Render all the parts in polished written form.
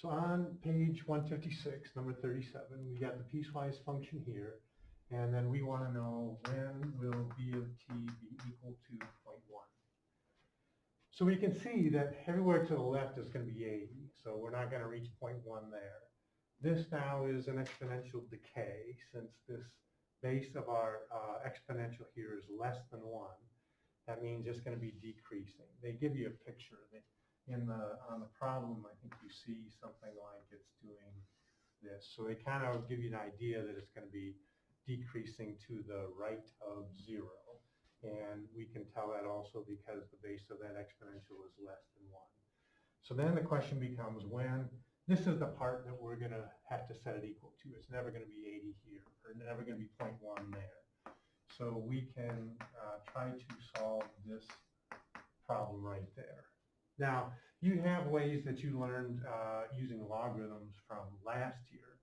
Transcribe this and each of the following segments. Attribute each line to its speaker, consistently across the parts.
Speaker 1: So on page 156, number 37, we got the piecewise function here, and then we want to know when will b of t be equal to 0.1. So we can see that everywhere to the left is going to be 80, so we're not going to reach 0.1 there. This now is an exponential decay, since this base of our exponential here is less than 1. That means it's going to be decreasing. They give you a picture of it. On the problem, I think you see something like it's doing this. So they kind of give you an idea that it's going to be decreasing to the right of 0. And we can tell that also because the base of that exponential is less than 1. So then the question becomes when, this is the part that we're going to have to set it equal to. It's never going to be 80 here, or never going to be 0.1 there. So we can try to solve this problem right there. Now, you have ways that you learned using logarithms from last year,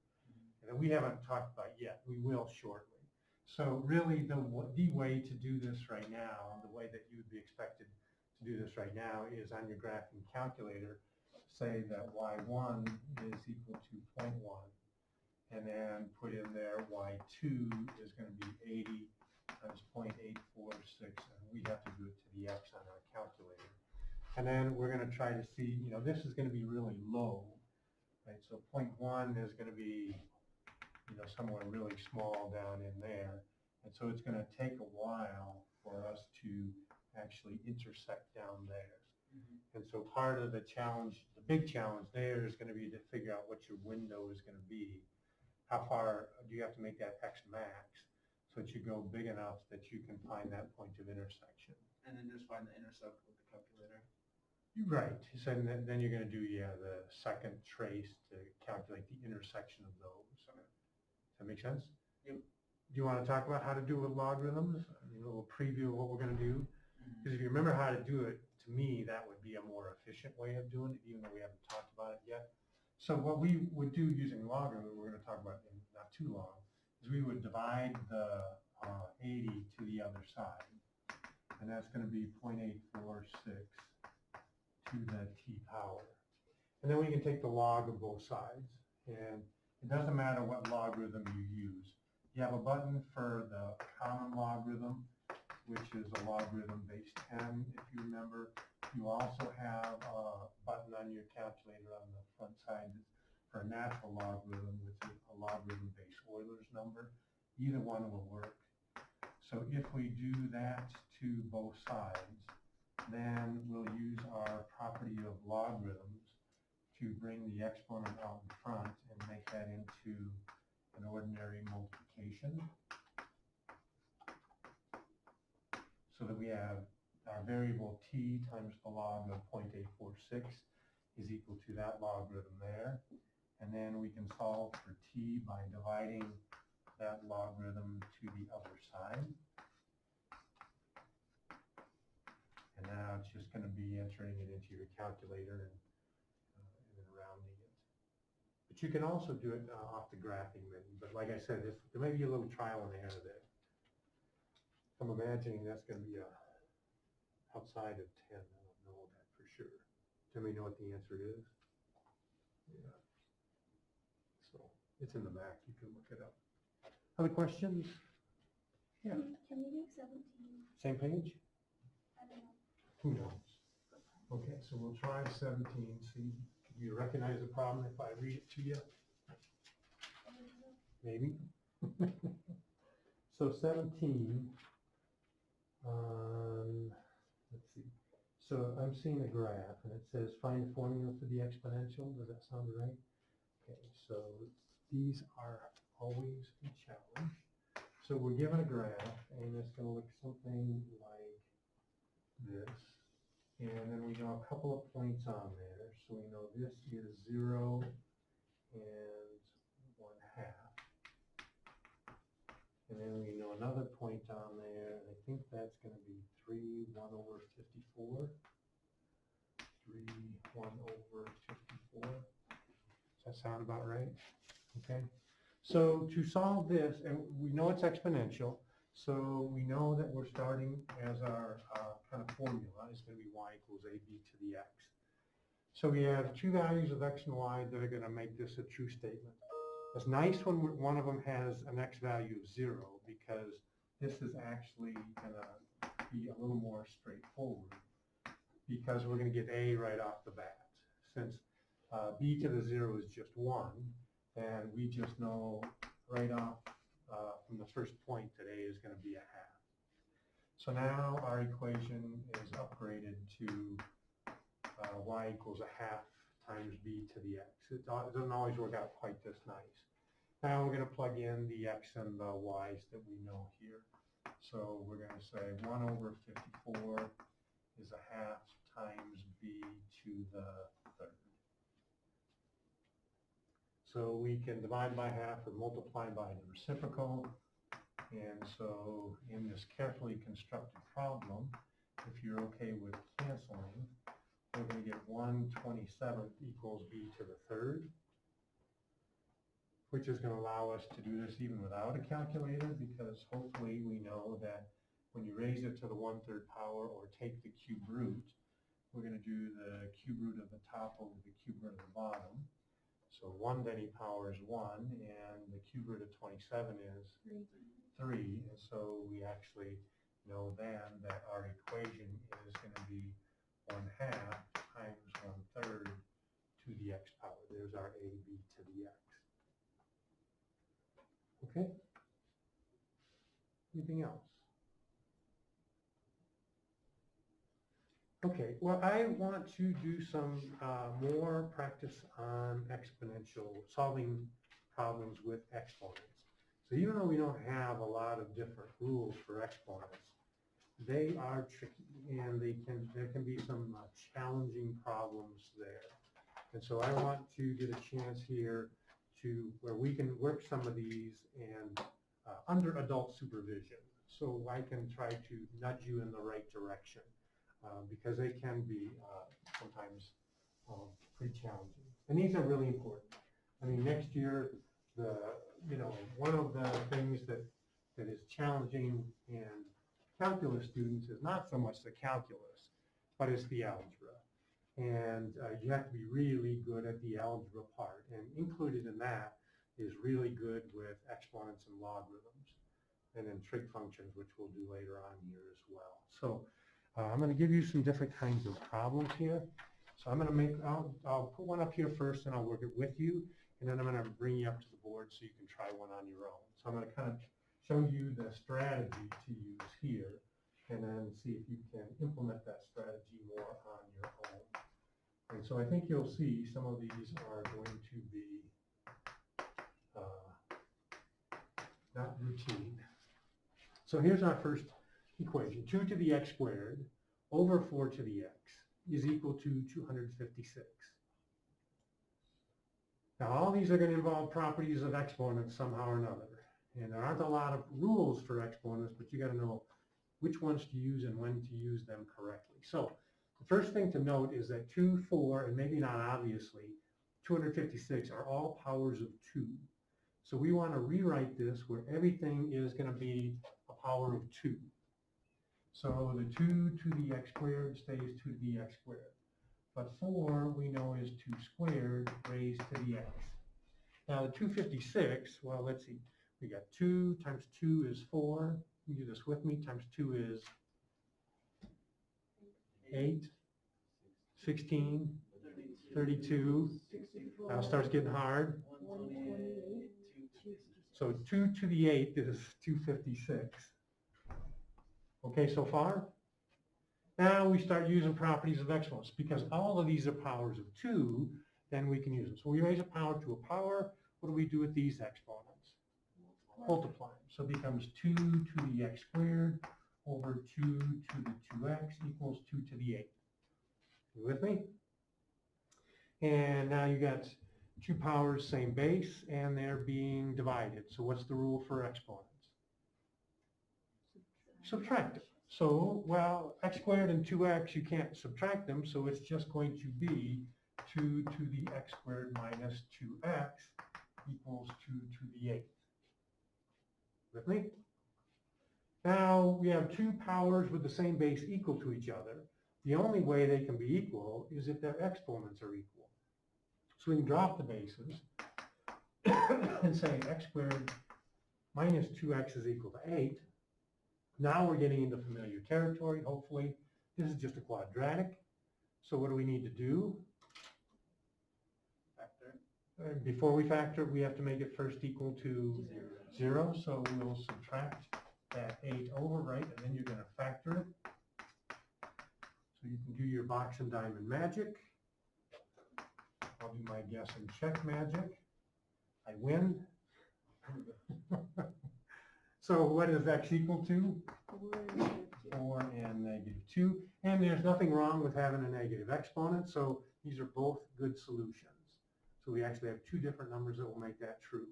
Speaker 1: and that we haven't talked about yet. We will shortly. So really, the way to do this right now, the way that you would be expected to do this right now is on your graphing calculator, say that y1 is equal to 0.1, and then put in there y2 is going to be 80 times 0.846, and we have to do it to the x on our calculator. And then we're going to try to see, this is going to be really low, right? So 0.1 is going to be, somewhere really small down in there. And so it's going to take a while for us to actually intersect down there. Mm-hmm. And so part of the challenge, the big challenge there is going to be to figure out what your window is going to be. How far do you have to make that x max so that you go big enough that you can find that point of intersection.
Speaker 2: And then just find the intercept with the calculator.
Speaker 1: Right. So then you're going to do the second trace to calculate the intersection of those. Okay. Does that make sense?
Speaker 2: Yep.
Speaker 1: Do you want to talk about how to do it with logarithms? A little preview of what we're going to do? Because if you remember how to do it, to me, that would be a more efficient way of doing it, even though we haven't talked about it yet. So what we would do using logarithm, we're going to talk about in not too long, is we would divide the 80 to the other side. And that's going to be 0.846 to the t power. And then we can take the log of both sides. And it doesn't matter what logarithm you use. You have a button for the common logarithm, which is a logarithm base 10, if you remember. You also have a button on your calculator on the front side for a natural logarithm, which is a logarithm base Euler's number. Either one will work. So if we do that to both sides, then we'll use our property of logarithms to bring the exponent out in front and make that into an ordinary multiplication. So that we have our variable t times the log of 0.846 is equal to that logarithm there. And then we can solve for t by dividing that logarithm to the other side. And now it's just going to be entering it into your calculator and then rounding it. But you can also do it off the graphing menu. But like I said, there may be a little trial and error there. I'm imagining that's going to be outside of 10. I don't know that for sure. Does anybody know what the answer is? Yeah. So it's in the back. You can look it up. Other questions? Yeah.
Speaker 3: Can we do 17?
Speaker 1: Same page?
Speaker 3: I don't know.
Speaker 1: Who knows? Okay, so we'll try 17. See, do you recognize the problem if I read it to you? Maybe. So 17, let's see. So I'm seeing a graph, and it says find the formula for the exponential. Does that sound right? Okay, so these are always a challenge. So we're given a graph, and it's going to look something like this. And then we know a couple of points on there. So we know this is 0 and 1/2. And then we know another point on there, and I think that's going to be 3, 1 over 54. 3, 1 over 54. Does that sound about right? Okay. So to solve this, and we know it's exponential, so we know that we're starting as our kind of formula is going to be y equals ab to the x. So we have two values of x and y that are going to make this a true statement. It's nice when one of them has an x value of 0 because this is actually going to be a little more straightforward because we're going to get a right off the bat. Since b to the 0 is just 1, and we just know right off from the first point that a is going to be a half. So now our equation is upgraded to y equals a half times b to the x. It doesn't always work out quite this nice. Now we're going to plug in the x and the y's that we know here. So we're going to say 1 over 54 is a half times b to the third. So we can divide by half or multiply by the reciprocal. And so in this carefully constructed problem, if you're okay with canceling, we're going to get 1/27 equals b to the third, which is going to allow us to do this even without a calculator, because hopefully we know that when you raise it to the 1/3 power or take the cube root, we're going to do the cube root of the top over the cube root of the bottom. So 1 to any power is 1, and the cube root of 27 is 3. And so we actually know then that our equation is going to be 1/2 times 1/3 to the x power. There's our a, b to the x. Okay? Anything else? Okay, well, I want to do some more practice on solving problems with exponents. So even though we don't have a lot of different rules for exponents, they are tricky, and there can be some challenging problems there. And so I want to get a chance here to where we can work some of these and under adult supervision. So I can try to nudge you in the right direction. Because they can be sometimes pretty challenging. And these are really important. I mean, next year, one of the things that is challenging in calculus students is not so much the calculus, but it's the algebra. And you have to be really good at the algebra part. And included in that is really good with exponents and logarithms, and then trig functions, which we'll do later on here as well. So I'm going to give you some different kinds of problems here. So I'm going to I'll put one up here first, and I'll work it with you, and then I'm going to bring you up to the board so you can try one on your own. So I'm going to kind of show you the strategy to use here, and then see if you can implement that strategy more on your own. And so I think you'll see some of these are going to be not routine. So here's our first equation. 2 to the x squared over 4 to the x is equal to 256. Now all these are going to involve properties of exponents somehow or another. And there aren't a lot of rules for exponents, but you got to know which ones to use and when to use them correctly. So the first thing to note is that 2, 4, and maybe not obviously, 256 are all powers of 2. So we want to rewrite this where everything is going to be a power of 2. So the 2 to the x squared stays 2 to the x squared. But 4 we know is 2 squared raised to the x. Now the 256, well, let's see. We got 2 times 2 is 4. You do this with me. Times 2 is 8, 16, 32. Now it starts getting hard. So 2 to the 8 is 256. Okay, so far? Now we start using properties of exponents. Because all of these are powers of 2, then we can use them. So we raise a power to a power. What do we do with these exponents? Multiply them. So it becomes 2 to the x squared over 2 to the 2x equals 2 to the 8. You with me? And now you got 2 powers, same base, and they're being divided. So what's the rule for exponents? Subtract it. So, well, x squared and 2x, you can't subtract them, so it's just going to be 2 to the x squared minus 2x equals 2 to the 8th. With me? Now, we have 2 powers with the same base equal to each other. The only way they can be equal is if their exponents are equal. So we can drop the bases and say x squared minus 2x is equal to 8. Now we're getting into familiar territory, hopefully. This is just a quadratic. So what do we need to do?
Speaker 2: Factor.
Speaker 1: Before we factor, we have to make it first equal to 0. So we'll subtract that 8 over, right? And then you're going to factor it. So you can do your box and diamond magic. I'll do my guess and check magic. I win. So what is x equal to? 4 and negative 2. And there's nothing wrong with having a negative exponent, so these are both good solutions. So we actually have two different numbers that will make that true.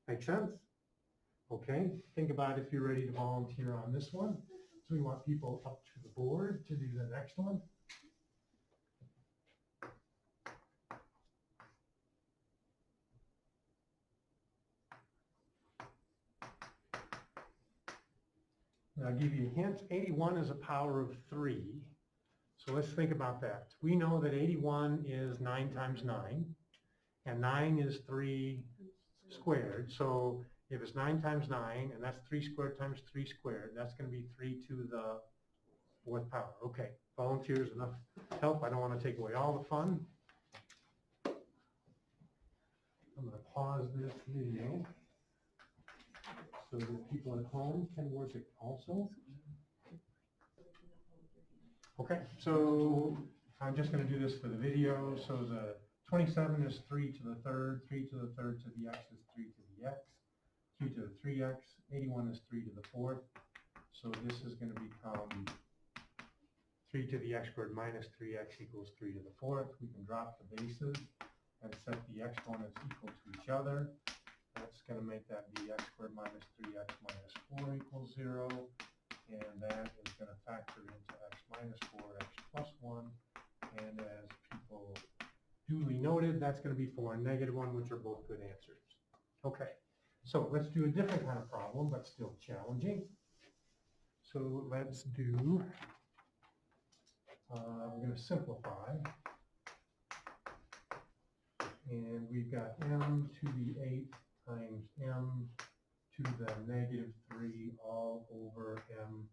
Speaker 1: Make sense? Okay, think about if you're ready to volunteer on this one. So we want people up to the board to do the next one. I'll give you a hint. 81 is a power of 3. So let's think about that. We know that 81 is 9 times 9, and 9 is 3 squared. So if it's 9 times 9, and that's 3 squared times 3 squared, that's going to be 3 to the 4th power. Okay, volunteers, enough help. I don't want to take away all the fun. I'm going to pause this video so that people at home can work it also. Okay, so I'm just going to do this for the video. So the 27 is 3 to the 3rd, 3 to the 3rd to the x is 3 to the x, 3 to the 3x, 81 is 3 to the 4th. So this is going to become 3 to the x squared minus 3x equals 3 to the 4th. We can drop the bases and set the exponents equal to each other. That's going to make that be x squared minus 3x minus 4 equals 0. And that is going to factor into x minus 4, x plus 1. And as people duly noted, that's going to be 4 and negative 1, which are both good answers. Okay, so let's do a different kind of problem, but still challenging. So let's do, we're going to simplify. And we've got m to the 8 times m to the negative 3 all over m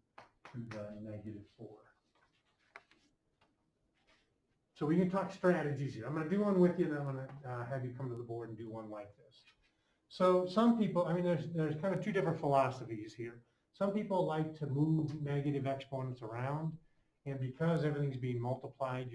Speaker 1: to the negative 4. So we can talk strategies here. I'm going to do one with you, and I'm going to have you come to the board and do one like this. So some people, I mean, there's kind of two different philosophies here. Some people like to move negative exponents around, and because everything's being multiplied,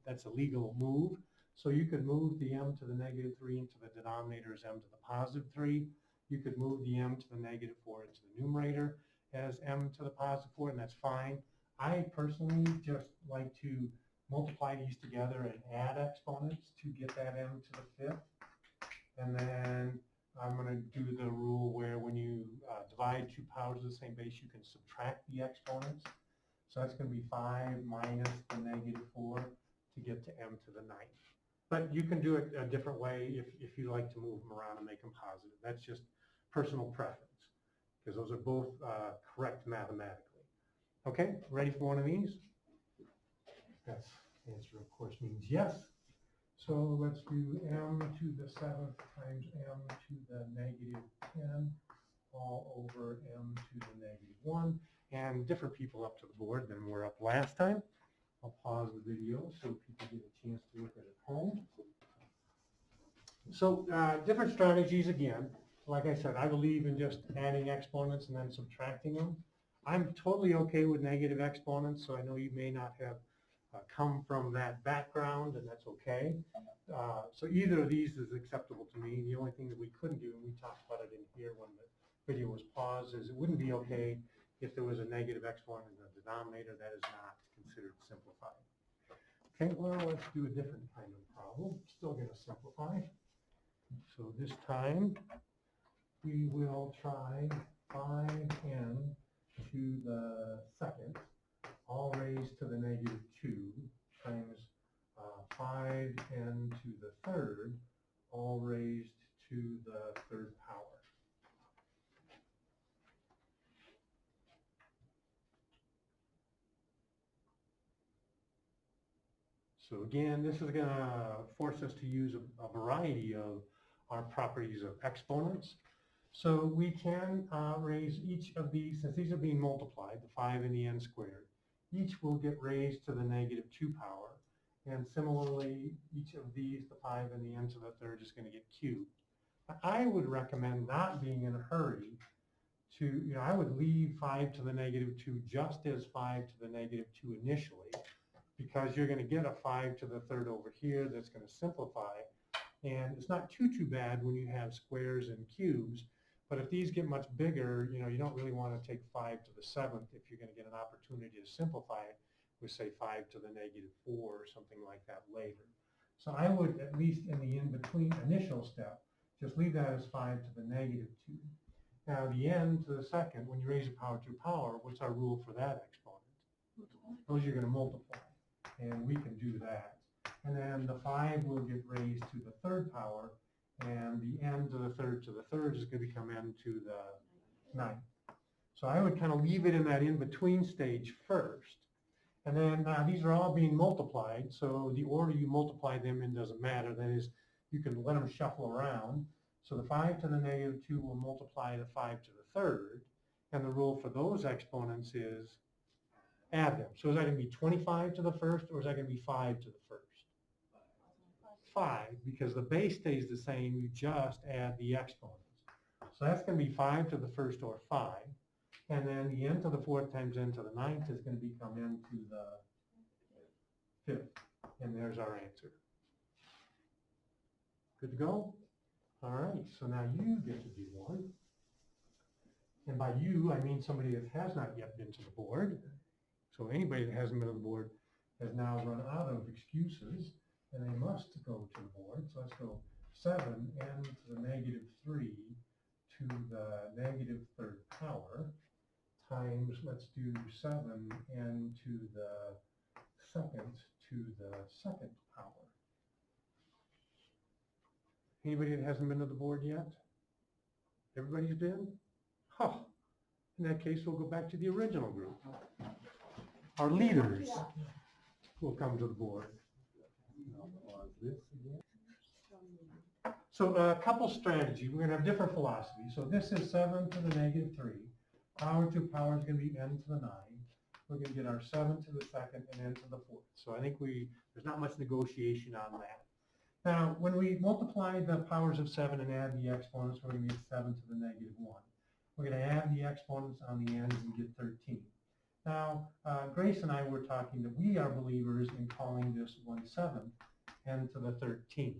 Speaker 1: that's a legal move. So you could move the m to the negative 3 into the denominator as m to the positive 3. You could move the m to the negative 4 into the numerator as m to the positive 4, and that's fine. I personally just like to multiply these together and add exponents to get that m to the 5th. And then I'm going to do the rule where when you divide two powers of the same base, you can subtract the exponents. So that's going to be 5 minus the negative 4 to get to m to the 9th. But you can do it a different way if you like to move them around and make them positive. That's just personal preference, because those are both correct mathematically. Okay, ready for one of these? That's answer, of course, means yes. So let's do m to the 7th times m to the negative 10 all over m to the negative 1. And different people up to the board than were up last time. I'll pause the video so people get a chance to look at it at home. So different strategies again. Like I said, I believe in just adding exponents and then subtracting them. I'm totally okay with negative exponents, so I know you may not have come from that background, and that's okay. So either of these is acceptable to me. The only thing that we couldn't do, and we talked about it in here when the video was paused, is it wouldn't be okay if there was a negative exponent in the denominator. That is not considered simplified. Okay, well, let's do a different kind of problem. Still going to simplify. So this time we will try 5n to the 2nd, all raised to the negative 2, times 5n to the 3rd, all raised to the 3rd power. So again, this is going to force us to use a variety of our properties of exponents. So we can raise each of these, since these are being multiplied, the 5 and the n squared, each will get raised to the -2 power. And similarly, each of these, the 5 and the n to the third, is going to get cubed. I would recommend not being in a hurry to, I would leave 5 to the -2 just as 5 to the -2 initially, because you're going to get a 5 to the third over here that's going to simplify. And it's not too bad when you have squares and cubes, but if these get much bigger, you don't really want to take 5 to the 7th if you're going to get an opportunity to simplify it with, say, 5 to the -4 or something like that later. So I would, at least in the in-between initial step, just leave that as 5 to the -2. Now the n to the second, when you raise a power to power, what's our rule for that exponent? Those you're going to multiply, and we can do that. And then the 5 will get raised to the third power, and the n to the third is going to become n to the 9th. So I would kind of leave it in that in-between stage first. And then these are all being multiplied, so the order you multiply them in doesn't matter. That is, you can let them shuffle around. So the 5 to the -2 will multiply the 5 to the third, and the rule for those exponents is add them. So is that going to be 25 to the first, or is that going to be 5 to the first? 5, because the base stays the same, you just add the exponents. So that's going to be 5 to the first, or 5. And then the n to the 4th times n to the 9th is going to become n to the 5th. And there's our answer. Good to go? All right, so now you get to do one. And by you, I mean somebody that has not yet been to the board. So anybody that hasn't been to the board has now run out of excuses, and they must go to the board. So let's go 7 n to the -3 to the -3rd power times, let's do 7 n to the 2nd to the 2nd power. Anybody that hasn't been to the board yet? Everybody's been? Huh. In that case, we'll go back to the original group. Our leaders will come to the board. So a couple strategies. We're going to have different philosophies. So this is 7 to the -3. Power to power is going to be n to the 9. We're going to get our 7 to the 2nd and n to the 4th. So I think there's not much negotiation on that. Now, when we multiply the powers of 7 and add the exponents, we're going to get 7 to the -1. We're going to add the exponents on the ends and get 13. Now, Grace and I were talking that we are believers in calling this 1/7 n to the 13,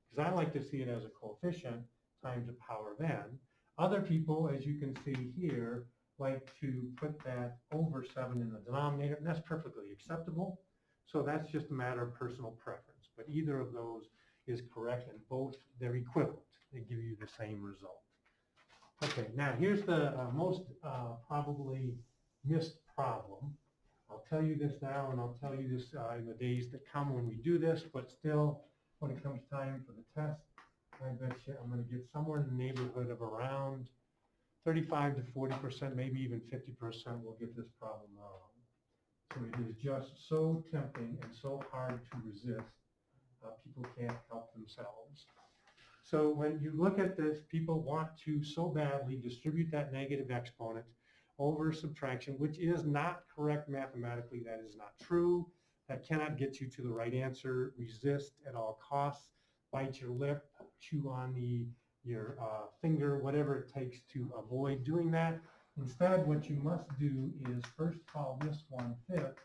Speaker 1: because I like to see it as a coefficient times the power of n. Other people, as you can see here, like to put that over 7 in the denominator, and that's perfectly acceptable. So that's just a matter of personal preference. But either of those is correct, and both, they're equivalent. They give you the same result. Okay, now here's the most probably missed problem. I'll tell you this now, and I'll tell you this in the days that come when we do this, but still, when it comes time for the test, I bet you I'm going to get somewhere in the neighborhood of around 35 to 40%, maybe even 50% will get this problem wrong. So it is just so tempting and so hard to resist. People can't help themselves. So when you look at this, people want to so badly distribute that negative exponent over subtraction, which is not correct mathematically. That is not true. That cannot get you to the right answer. Resist at all costs. Bite your lip, chew on your finger, whatever it takes to avoid doing that. Instead, what you must do is first call this 1/5,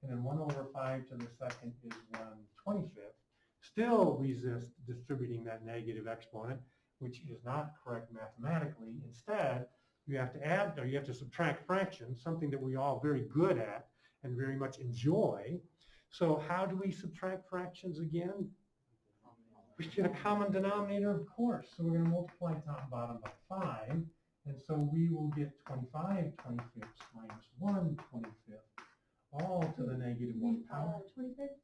Speaker 1: and then 1/5 to the 2nd is 1/25. Still resist distributing that negative exponent, which is not correct mathematically. Instead, you have to add, or you have to subtract fractions, something that we're all very good at and very much enjoy. So how do we subtract fractions again? We get a common denominator, of course. So we're going to multiply top and bottom by 5. And so we will get 25 25ths minus 1 25th, all to the -1 power.
Speaker 3: 25th?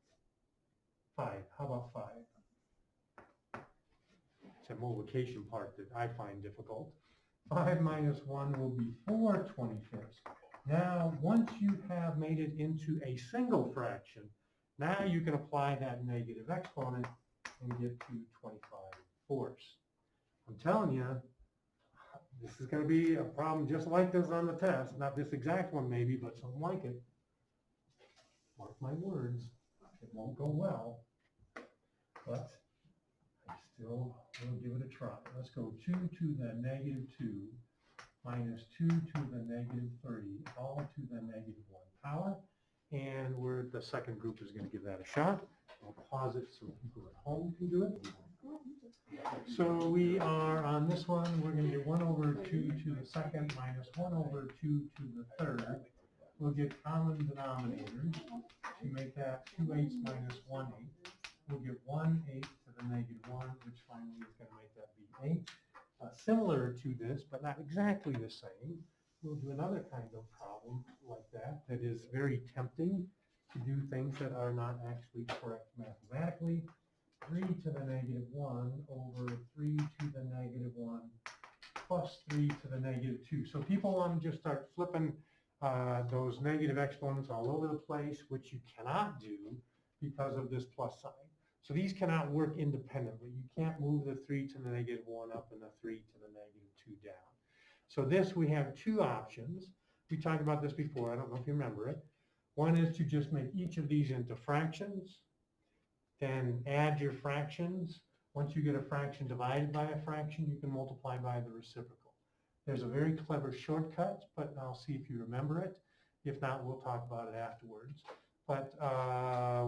Speaker 1: 5. How about 5? It's that multiplication part that I find difficult. 5 minus 1 will be 4 25ths. Now, once you have made it into a single fraction, Now you can apply that negative exponent and get to 25 fourths. I'm telling you, this is going to be a problem just like this on the test. Not this exact one maybe, but something like it. Mark my words, it won't go well, but I still will give it a try. Let's go 2 to the negative 2 minus 2 to the negative 30, all to the negative 1 power. And the second group is going to give that a shot. I'll pause it so people at home can do it. So we are on this one, we're going to get 1 over 2 to the second minus 1 over 2 to the third. We'll get common denominators to make that 2/8 minus 1/8. We'll get 1/8 to the negative 1, which finally is going to make that be 8. Similar to this, but not exactly the same, we'll do another kind of problem like that that is very tempting to do things that are not actually correct mathematically. 3 to the negative 1 over 3 to the negative 1 plus 3 to the negative 2. So people want to just start flipping those negative exponents all over the place, which you cannot do because of this plus sign. So these cannot work independently. You can't move the 3 to the negative 1 up and the 3 to the negative 2 down. So this, we have two options. We talked about this before. I don't know if you remember it. One is to just make each of these into fractions, then add your fractions. Once you get a fraction divided by a fraction, you can multiply by the reciprocal. There's a very clever shortcut, but I'll see if you remember it. If not, we'll talk about it afterwards. But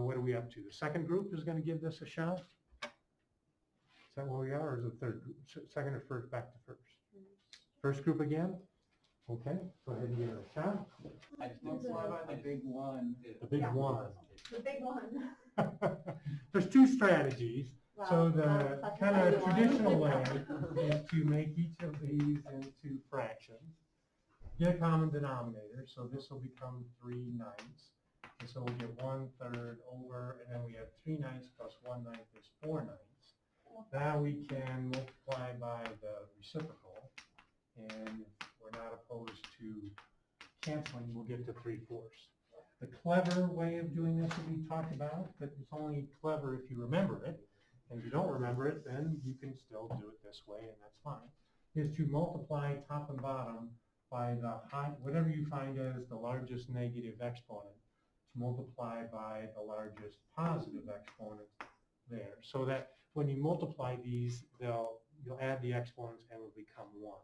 Speaker 1: what are we up to? The second group is going to give this a shot. Is that where we are, or is it third group? Second or first? Back to first. First group again? Okay, go ahead and give it a shot.
Speaker 2: I think what about the big one?
Speaker 1: The big one.
Speaker 3: The big one.
Speaker 1: There's two strategies. So the
Speaker 3: Well,
Speaker 1: kind of
Speaker 3: that's
Speaker 1: traditional
Speaker 3: one.
Speaker 1: way is to make each of these into fractions. Get a common denominator, so this will become 3/9. And so we'll get 1/3 over, and then we have 3/9 plus 1/9 is 4/9. Now we can multiply by the reciprocal, and if we're not opposed to canceling, we'll get to 3/4. The clever way of doing this that we talked about, but it's only clever if you remember it, and if you don't remember it, then you can still do it this way, and that's fine, is to multiply top and bottom by the whatever you find as the largest negative exponent, to multiply by the largest positive exponent there. So that when you multiply these, you'll add the exponents and it will become 1.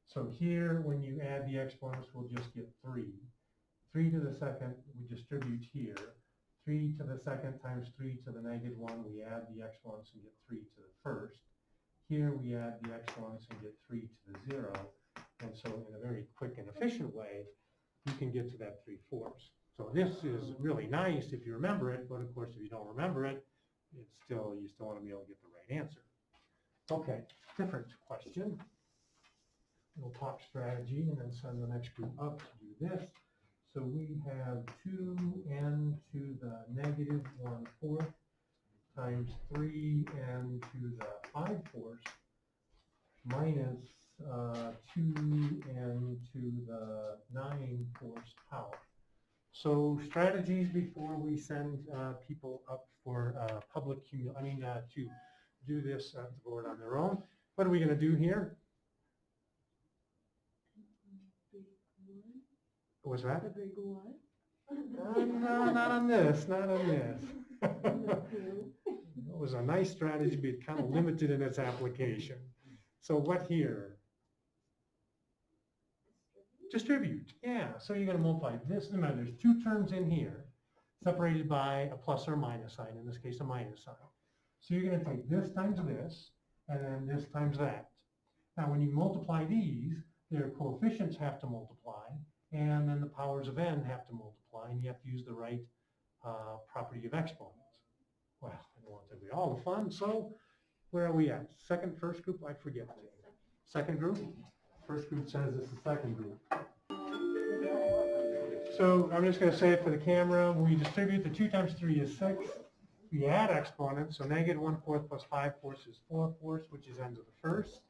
Speaker 1: So here, when you add the exponents, we'll just get 3. 3 to the second, we distribute here. 3 to the second times 3 to the negative 1, we add the exponents and get 3 to the first. Here we add the exponents and get 3 to the 0. And so in a very quick and efficient way, you can get to that 3/4. So this is really nice if you remember it, but of course if you don't remember it, you still want to be able to get the right answer. Okay, different question. We'll talk strategy and then send the next group up to do this. So we have 2n to the negative 1/4 times 3n to the 5/4 minus 2n to the 9/4 power. So strategies before we send people up for public to do this at the board on their own. What are we going to do here? What was that?
Speaker 3: The big one.
Speaker 1: No, not on this, not on this. It was a nice strategy, but kind of limited in its application. So what here? Distribute, yeah. So you're going to multiply this. Remember, there's two terms in here separated by a plus or minus sign, in this case a minus sign. So you're going to take this times this, and then this times that. Now when you multiply these, their coefficients have to multiply, and then the powers of n have to multiply, and you have to use the right property of exponents. Well, I don't want to take away all the fun, so where are we at? First group, I forget. Second group? First group says it's the second group. So I'm just going to say it for the camera. We distribute the 2 times 3 is 6. We add exponents, so negative 1/4 plus 5/4 is 4/4, which is n to the first.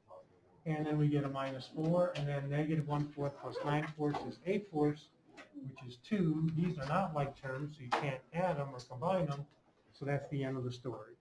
Speaker 1: And then we get a minus 4, and then negative 1/4 plus 9/4 is 8/4, which is 2. These are not like terms, so you can't add them or combine them. So that's the end of the story.